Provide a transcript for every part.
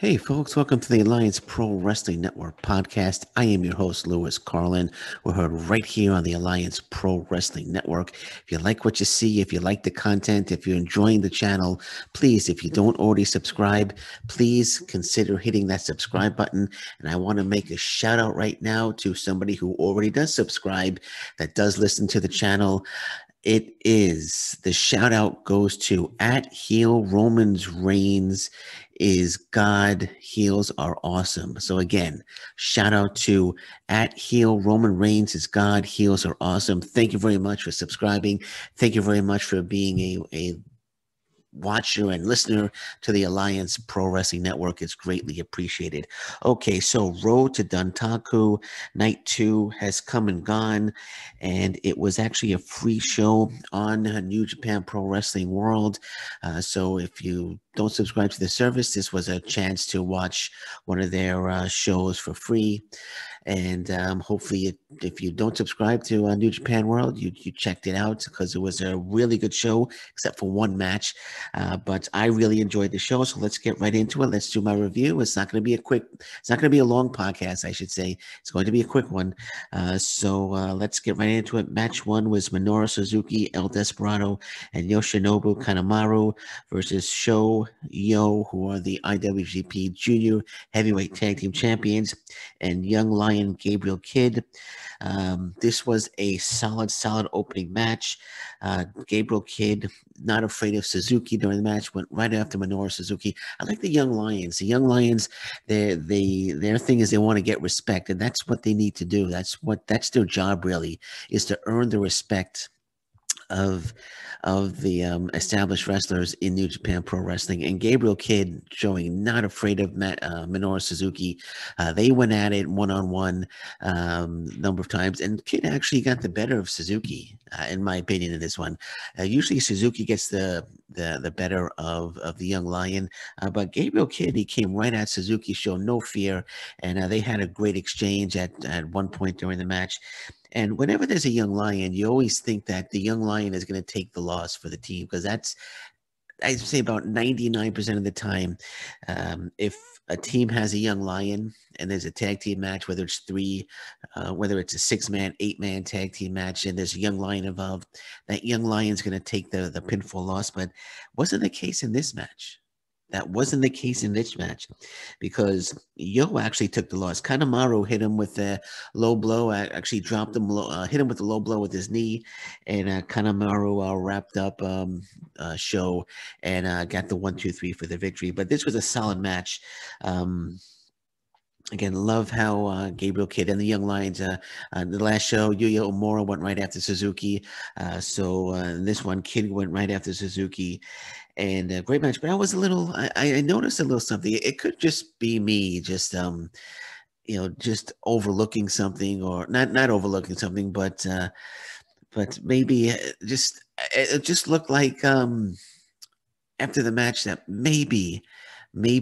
Hey, folks, welcome to the Alliance Pro Wrestling Network podcast. I am your host, Lewis Carlin. We're heard right here on the Alliance Pro Wrestling Network. If you like what you see, if you like the content, if you're enjoying the channel, please, if you don't already subscribe, please consider hitting that subscribe button. And I want to make a shout out right now to somebody who already does subscribe, that does listen to the channel. The shout out goes to at Heel Romans Reigns is God, heels are awesome. So again, shout out to at Heel Roman Reigns is God, heels are awesome. Thank you very much for subscribing. Thank you very much for being a watcher and listener to the Alliance Pro Wrestling Network. It's greatly appreciated. Okay, so Road to Dontaku Night 2 has come and gone, and it was actually a free show on New Japan Pro Wrestling World. So if you don't subscribe to the service, this was a chance to watch one of their shows for free. And hopefully, if you don't subscribe to New Japan World, you checked it out, because it was a really good show, except for one match. But I really enjoyed the show, so let's get right into it. Let's do my review. It's not going to be a long podcast, I should say. It's going to be a quick one. So let's get right into it. Match one was Minoru Suzuki, El Desperado, and Yoshinobu Karemaru versus Sho Yo, who are the IWGP Junior Heavyweight Tag Team Champions, and Young Lion Gabriel Kidd. This was a solid opening match. Gabriel Kidd, not afraid of Suzuki during the match, went right after Minoru Suzuki. I like the Young Lions. The Young Lions, their thing is they want to get respect, and that's what they need to do. That's their job, really, is to earn the respect of the established wrestlers in New Japan Pro Wrestling. And Gabriel Kidd showing not afraid of Minoru Suzuki. They went at it one-on-one number of times, and Kidd actually got the better of Suzuki, in my opinion, in this one. Usually Suzuki gets the better of the Young Lion, but Gabriel Kidd, he came right at Suzuki, showed no fear, and they had a great exchange at one point during the match. And whenever there's a young lion, you always think that the young lion is going to take the loss for the team, because that's, I'd say, about 99% of the time, if a team has a young lion and there's a tag team match, whether it's three, whether it's a 6-man, 8-man tag team match, and there's a young lion involved, that young lion's going to take the pinfall loss. But wasn't the case in this match. That wasn't the case in this match, because Yo actually took the loss. Kanemaru hit him with a low blow, actually dropped him, hit him with a low blow with his knee, and Kanemaru wrapped up Show and got the 1-2-3 for the victory. But this was a solid match. Again, love how Gabriel Kidd and the Young Lions, the last show, Yuya Omura went right after Suzuki. So this one, Kidd went right after Suzuki. And a great match. But I noticed a little something. It could just be me just, just overlooking something, or not overlooking something, but maybe it just looked like after the match that maybe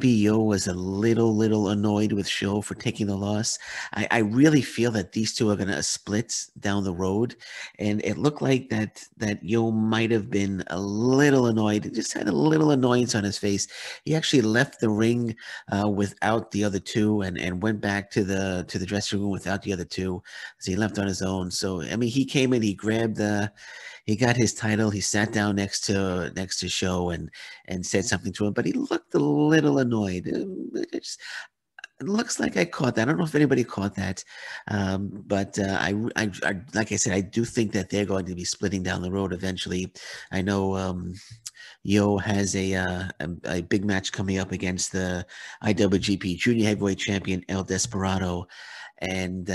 Yo was a little annoyed with Sho for taking the loss. I really feel that these two are going to split down the road, and it looked like that Yo might have been a little annoyed, just had a little annoyance on his face. He actually left the ring without the other two, and went back to the dressing room without the other two, so he left on his own. So I mean, he came in, he grabbed he got his title. He sat down next to Sho and said something to him, but he looked a little annoyed. It looks like I caught that. I don't know if anybody caught that, but I, like I said, I do think that they're going to be splitting down the road eventually. I know Yo has a big match coming up against the IWGP Junior Heavyweight Champion El Desperado, and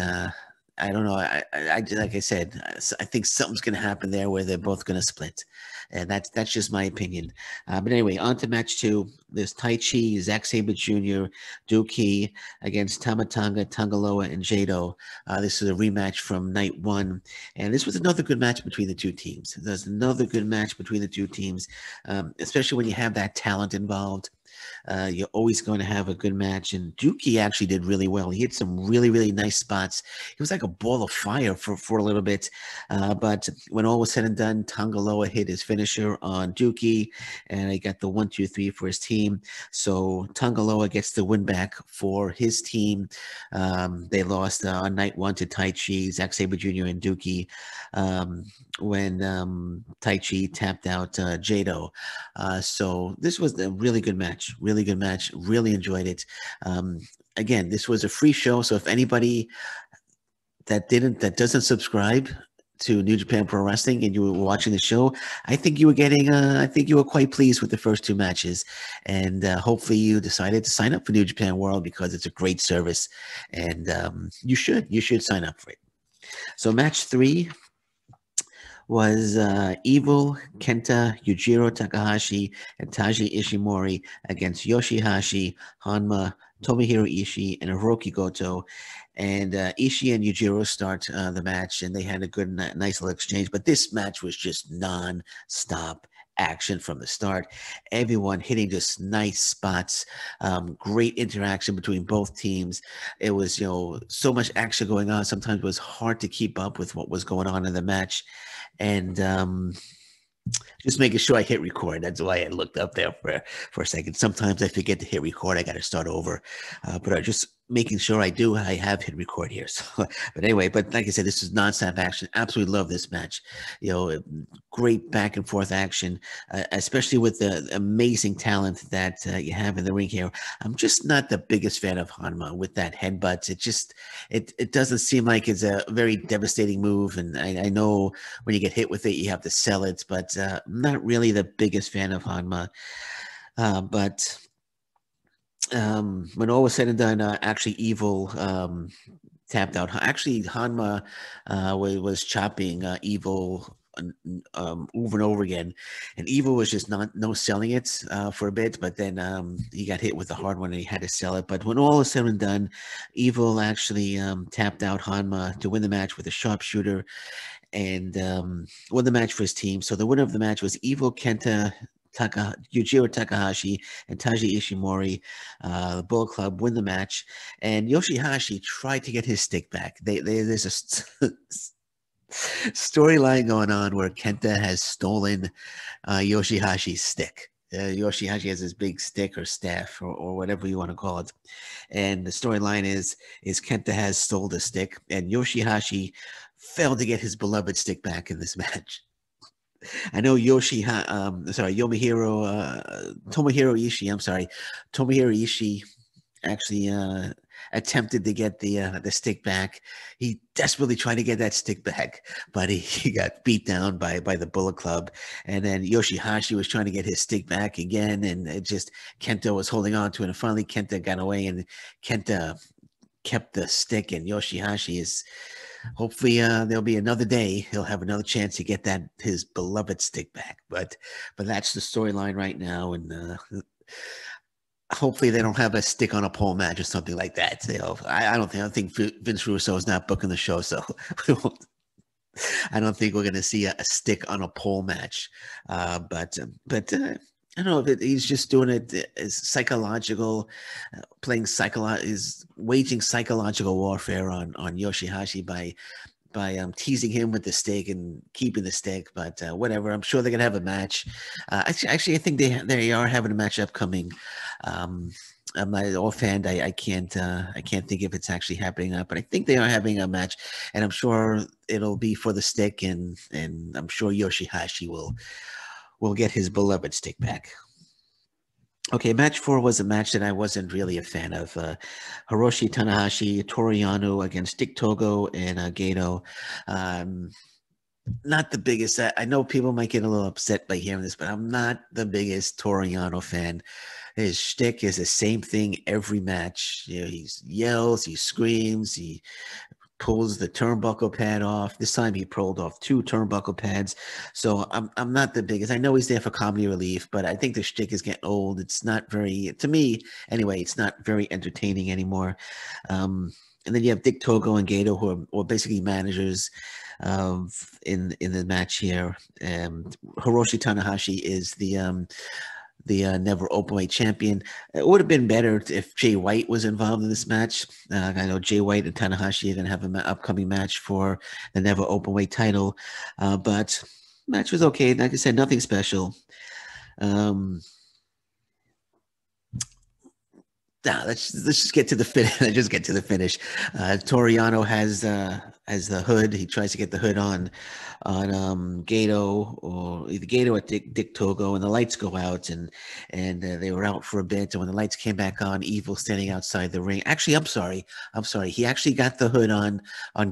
I don't know. Like I said, I think something's going to happen there where they're both going to split, and that's just my opinion. But anyway, on to match two. There's Taichi, Zack Sabre Jr., Douki against Tama, Tanga, Tangaloa, and Jado. This is a rematch from night one, and this was another good match between the two teams. There's another good match between the two teams, especially when you have that talent involved. you're always going to have a good match. And Douki actually did really well. He hit some really, really nice spots. He was like a ball of fire for a little bit. But when all was said and done, Tanga hit his finisher on Douki, and he got the 1-2-3 for his team. So Tanga gets the win back for his team. They lost on night 1 to Taichi, Zack Sabre Jr., and Douki when Taichi tapped out Jado. So this was a really good match. Really good match. Really enjoyed it. Again, this was a free show, so if anybody that doesn't subscribe to New Japan Pro Wrestling and you were watching the show, I think you were quite pleased with the first 2 matches, and hopefully you decided to sign up for New Japan World because it's a great service, and you should sign up for it. So match 3 was Evil, Kenta, Yujiro Takahashi, and Taiji Ishimori against Yoshi-Hashi, Honma, Tomohiro Ishi, and Hirooki Goto. And Ishi and Yujiro start the match, and they had a good, nice little exchange. But this match was just non-stop action from the start. Everyone hitting just nice spots. Great interaction between both teams. It was, so much action going on. Sometimes it was hard to keep up with what was going on in the match. And just making sure I hit record. That's why I looked up there for a second. Sometimes I forget to hit record. I got to start over. But just making sure I have hit record here. So, but anyway, like I said, this is nonstop action. Absolutely love this match. Great back and forth action, especially with the amazing talent that you have in the ring here. I'm just not the biggest fan of Honma with that headbutt. It doesn't seem like it's a very devastating move. And I know when you get hit with it, you have to sell it, but I'm not really the biggest fan of Honma. But when all was said and done, actually Evil tapped out. Actually, Honma was chopping Evil over and over again, and Evil was just no selling it for a bit, but then he got hit with the hard one and he had to sell it. But when all was said and done, Evil actually tapped out Honma to win the match with a sharpshooter and won the match for his team. So the winner of the match was Evil, Kenta, Yujiro Takahashi, and Taiji Ishimori. The Bullet Club win the match, and Yoshi-Hashi tried to get his stick back. There's a storyline going on where Kenta has stolen Yoshi-Hashi's stick. Yoshi-Hashi has his big stick or staff or whatever you want to call it, and the storyline is Kenta has stole the stick, and Yoshi-Hashi failed to get his beloved stick back in this match. I know Tomohiro Ishii actually attempted to get the stick back. He desperately tried to get that stick back, but he got beat down by the Bullet Club. And then Yoshi-Hashi was trying to get his stick back again, and Kenta was holding on to it. And finally, Kenta got away, and Kenta kept the stick, and Yoshi-Hashi is... Hopefully, there'll be another day. He'll have another chance to get his beloved stick back. But that's the storyline right now, and hopefully they don't have a stick on a pole match or something like that. I don't think Vince Russo is not booking the show, so I don't think we're going to see a stick on a pole match. But I don't know if he's just doing it as psychological, is waging psychological warfare on Yoshi-Hashi by teasing him with the stick and keeping the stick. But whatever, I'm sure they're gonna have a match. Actually, I think they are having a match upcoming. I'm not offhand. I can't think if it's actually happening or not, but I think they are having a match, and I'm sure it'll be for the stick, and I'm sure Yoshi-Hashi will get his beloved stick back. Okay, match 4 was a match that I wasn't really a fan of. Hiroshi Tanahashi, Toru Yano against Dick Togo and Gato. Not the biggest. I know people might get a little upset by hearing this, but I'm not the biggest Toru Yano fan. His shtick is the same thing every match. He yells, he screams, he pulls the turnbuckle pad off. This time he pulled off 2 turnbuckle pads. So I'm not the biggest. I know he's there for comedy relief, but I think the shtick is getting old. It's not very, to me anyway, it's not very entertaining anymore. And then you have Dick Togo and Gato, who are basically managers in the match here. Hiroshi Tanahashi is the never openweight champion. It would have been better if Jay White was involved in this match. I know Jay White and Tanahashi are going to have an upcoming match for the never openweight title, but match was okay. Like I said, nothing special. Let's just get to the finish. Just get to the finish. Toru Yano has the hood. He tries to get the hood on Gato, or either Gato or Dick Togo, and the lights go out, and they were out for a bit. And when the lights came back on, Evil standing outside the ring. Actually, I'm sorry. He actually got the hood on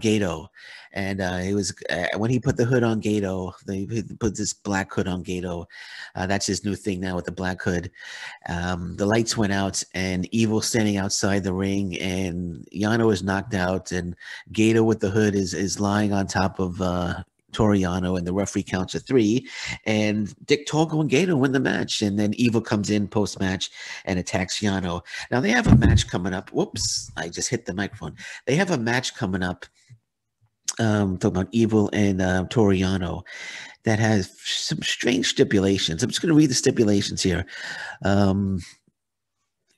Gato, and it was when he put the hood on Gato. He put this black hood on Gato. That's his new thing now with the black hood. The lights went out, and Evil standing outside the ring, and Yano is knocked out, and Gato with the hood is lying on top of Toru Yano, and the referee counts to 3, and Dick Togo and Gato win the match, and then Evil comes in post-match and attacks Yano. Now they have a match coming up. Whoops, I just hit the microphone. They have a match coming up, talking about Evil and Toru Yano, that has some strange stipulations. I'm just going to read the stipulations here.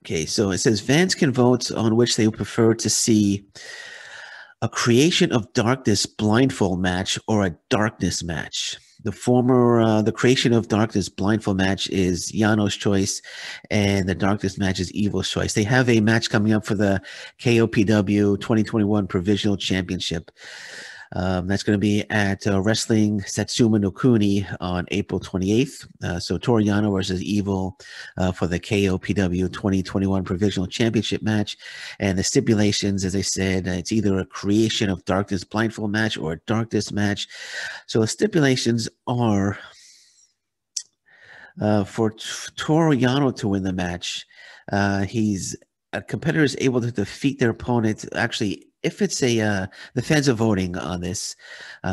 Okay, so it says fans can vote on which they would prefer to see: a Creation of Darkness blindfold match or a darkness match. The Creation of Darkness blindfold match is Yano's choice, and the darkness match is Evil's choice. They have a match coming up for the KOPW 2021 Provisional Championship. That's going to be at Wrestling Satsuma no Kuni on April 28th. So Toru Yano versus Evil for the KOPW 2021 Provisional Championship match. And the stipulations, as I said, it's either a Creation of Darkness blindfold match or a darkness match. So the stipulations are for Toru Yano to win the match. A competitor is able to defeat their opponent. Actually, if it's the fans are voting on this,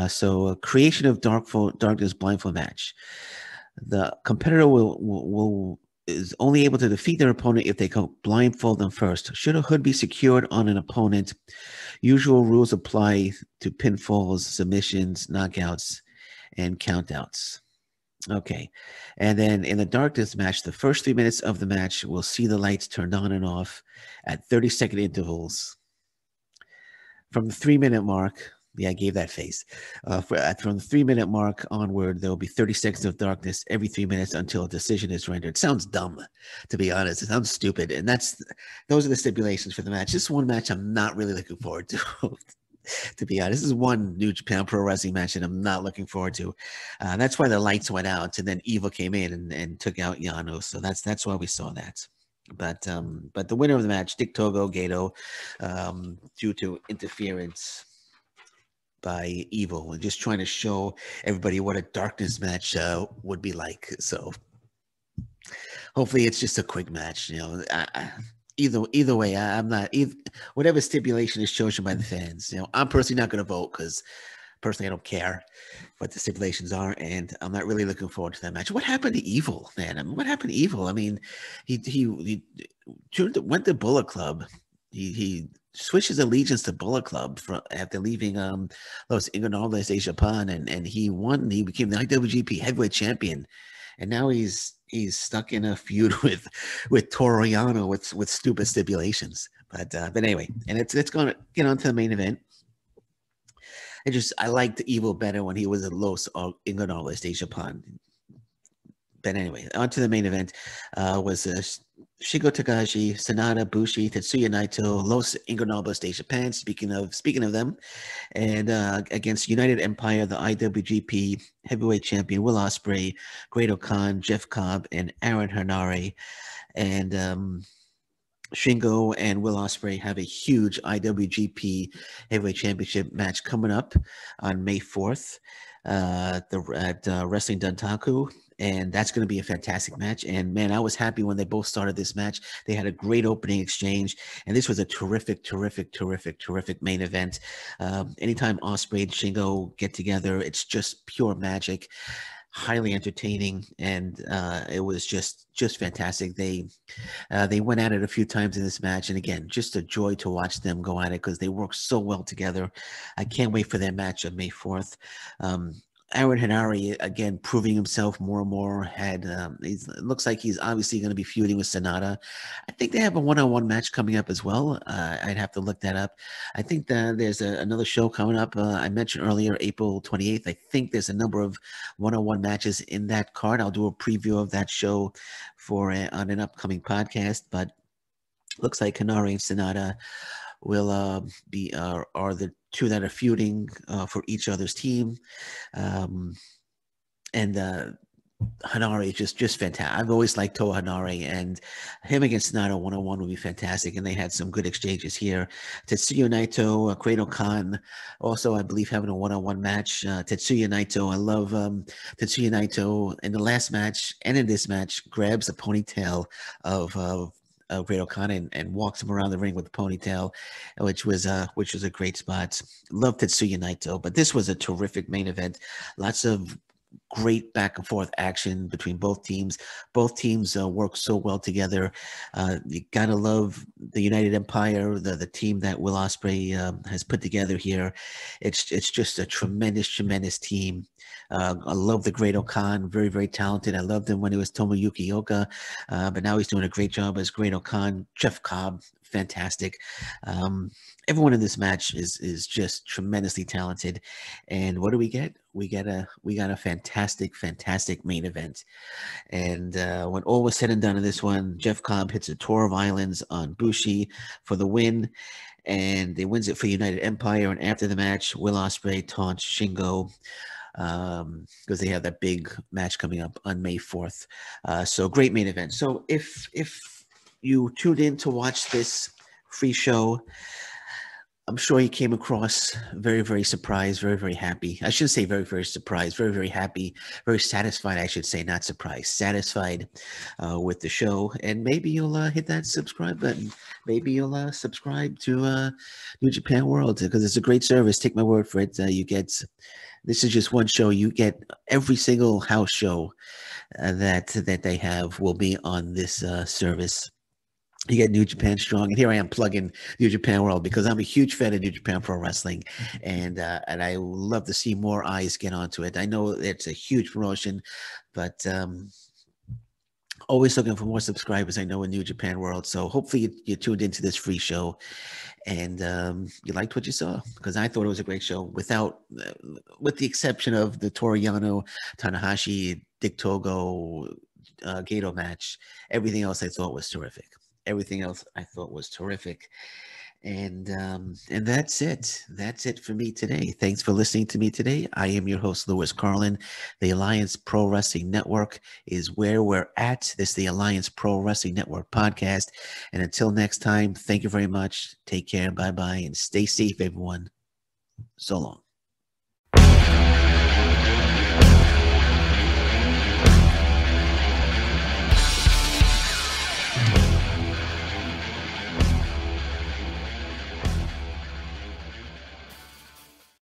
so a Creation of Darkness blindfold match, the competitor is only able to defeat their opponent if they can blindfold them first. Should a hood be secured on an opponent, usual rules apply to pinfalls, submissions, knockouts, and countouts. Okay, and then in the darkness match, the first 3 minutes of the match will see the lights turned on and off at 30-second intervals. From the 3-minute mark, yeah, I gave that face. From the 3-minute mark onward, there will be 30 seconds of darkness every 3 minutes until a decision is rendered. It sounds dumb, to be honest. It sounds stupid, and those are the stipulations for the match. This is one match I'm not really looking forward to. To be honest, this is one New Japan Pro Wrestling match that I'm not looking forward to. That's why the lights went out, and then Evil came in and took out Yano. So that's why we saw that. But the winner of the match, Dick Togo Gato, due to interference by Evil, and just trying to show everybody what a darkness match would be like. So hopefully it's just a quick match. Either way, I'm not whatever stipulation is chosen by the fans. I'm personally not going to vote because personally I don't care what the stipulations are, and I'm not really looking forward to that match. What happened to Evil, man? what happened to Evil? I mean, he went to Bullet Club. He switched his allegiance to Bullet Club after leaving Los Ingobernables de Japan, and he won. He became the IWGP Heavyweight Champion, and now he's stuck in a feud with Toru Yano with stupid stipulations. But anyway, and it's going to get on to the main event. I liked Evil better when he was at Los Ingobernables de Japan. But anyway, on to the main event was Shingo Takahashi, Sanada, Bushi, Tetsuya Naito, Los Ingobernables de Japan. Speaking of them, and against United Empire, the IWGP Heavyweight Champion Will Ospreay, Great Khan, Jeff Cobb, and Aaron Henare. And Shingo and Will Ospreay have a huge IWGP Heavyweight Championship match coming up on May 4th at Wrestling Dontaku. And that's going to be a fantastic match. And man, I was happy when they both started this match. They had a great opening exchange, and this was a terrific main event. Anytime Ospreay and Shingo get together, it's just pure magic, highly entertaining, and it was just fantastic. They went at it a few times in this match, and again, just a joy to watch them go at it because they work so well together. I can't wait for their match on May 4th. Aaron Henare, again, proving himself more and more. It looks like he's obviously going to be feuding with Sonata. I think they have a one-on-one match coming up as well. I'd have to look that up. I think that there's another show coming up. I mentioned earlier, April 28th. I think there's a number of one-on-one matches in that card. I'll do a preview of that show on an upcoming podcast. But looks like Henare and Sonata will are the two that are feuding for each other's team. And Henare is just fantastic. I've always liked Toa Henare, and him against Naito one-on-one would be fantastic. And they had some good exchanges here. Tetsuya Naito, Kratos Khan, also I believe having a one-on-one match. Tetsuya Naito, I love Tetsuya Naito in the last match and in this match grabs the ponytail of Great Khan and walks him around the ring with the ponytail, which was a great spot. Love Tetsuya Naito, but this was a terrific main event. Lots of great back and forth action between both teams. Both teams work so well together. You gotta love the United Empire, the team that Will Ospreay has put together here. It's just a tremendous team. I love the Great Khan, very, very talented. I loved him when he was Tomoyuki Oka, but now he's doing a great job as Great Khan. Jeff Cobb, fantastic. Everyone in this match is just tremendously talented. And what do we get? We got a fantastic main event. And when all was said and done in this one, Jeff Cobb hits a Tour of Islands on Bushi for the win, and he wins it for United Empire. And after the match, Will Ospreay taunts Shingo because they have that big match coming up on May 4th. So great main event. So if you tuned in to watch this free show, I'm sure you came across very, very surprised, very, very happy. I shouldn't say very, very surprised, very, very happy, very satisfied, I should say, not surprised, satisfied with the show. And maybe you'll hit that subscribe button. Maybe you'll subscribe to New Japan World, because it's a great service. Take my word for it. This is just one show. You get every single house show that they have will be on this service. You get New Japan Strong, and here I am plugging New Japan World because I'm a huge fan of New Japan Pro Wrestling, and I love to see more eyes get onto it. I know it's a huge promotion, but always looking for more subscribers. I know in New Japan World, so hopefully you tuned into this free show, and you liked what you saw, because I thought it was a great show. With the exception of the Toru Yano, Tanahashi, Dick Togo, Gato match, everything else I thought was terrific. Everything else I thought was terrific. And that's it. That's it for me today. Thanks for listening to me today. I am your host, Louis Carlin. The Alliance Pro Wrestling Network is where we're at. This is the Alliance Pro Wrestling Network podcast. And until next time, thank you very much. Take care. Bye-bye. And stay safe, everyone. So long.